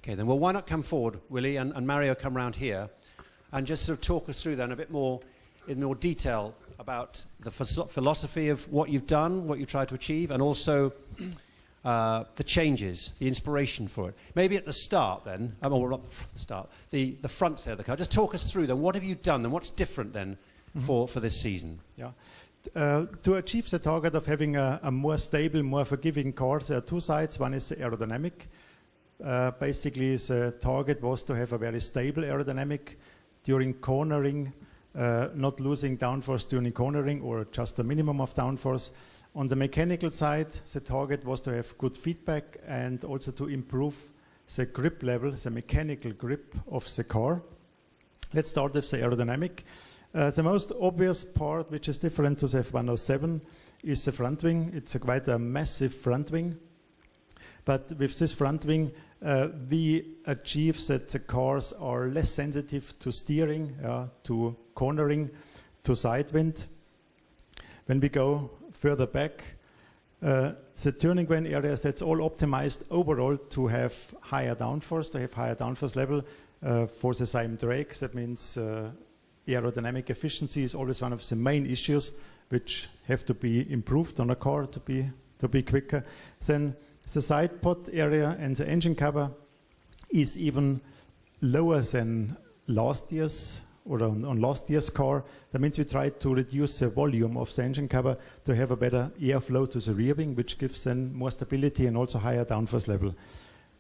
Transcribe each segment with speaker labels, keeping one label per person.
Speaker 1: Okay, then, well, why not come forward, Willie, and Mario come round here, and just sort of talk us through then a bit more, in more detail, about the philosophy of what you've done, what you tried to achieve, and also the changes, the inspiration for it. Maybe at the start then, or not the start, the front side of the car. Just talk us through then, what have you done then, what's different then for this season?
Speaker 2: Yeah. To achieve the target of having a more stable, more forgiving car, there are two sides. One is the aerodynamic. Basically, the target was to have a very stable aerodynamic during cornering, not losing downforce during cornering or just a minimum of downforce. On the mechanical side, the target was to have good feedback and also to improve the grip level, the mechanical grip of the car. Let's start with the aerodynamic. The most obvious part, which is different to the F107, is the front wing. It's quite a massive front wing. But with this front wing, we achieve that the cars are less sensitive to steering, to cornering, to side wind. When we go further back, the turning wing area, that's all optimized overall to have higher downforce, level for the same drag. That means aerodynamic efficiency is always one of the main issues which have to be improved on a car to be quicker. Then the side pod area and the engine cover is even lower than last year's or on last year's car. That means we tried to reduce the volume of the engine cover to have a better airflow to the rear wing, which gives then more stability and also higher downforce level.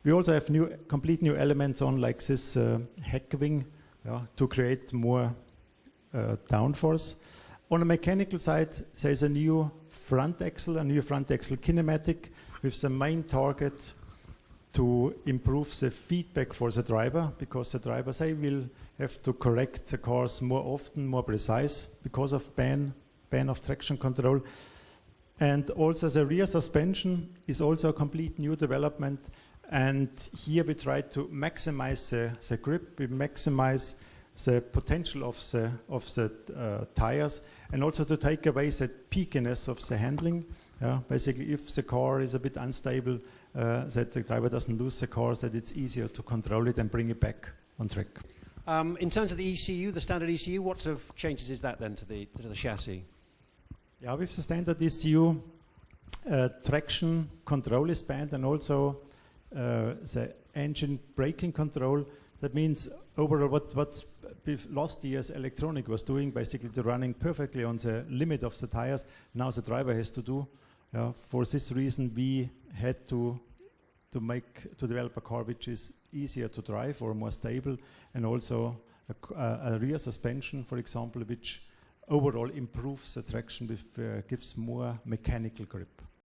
Speaker 2: We also have complete new elements on, like this heck wing, to create more downforce. On the mechanical side, there is a new front axle kinematic with the main target to improve the feedback for the driver, because the driver, they will have to correct the cars more often, more precise, because of ban of traction control. And also the rear suspension is also a complete new development. And here we try to maximize the grip, we maximize the potential of the tires, and also to take away the peakiness of the handling. Basically, if the car is a bit unstable, that the driver doesn't lose the car, that it's easier to control it and bring it back on track.
Speaker 1: In terms of the ECU, the standard ECU, what sort of changes is that then to the chassis?
Speaker 2: Yeah, with the standard ECU, traction control is banned, and also the engine braking control. That means overall what last year's electronic was doing, basically to running perfectly on the limit of the tires, now the driver has to do. For this reason, we had to develop a car which is easier to drive or more stable, and also a rear suspension, for example, which overall improves the traction, gives more mechanical grip.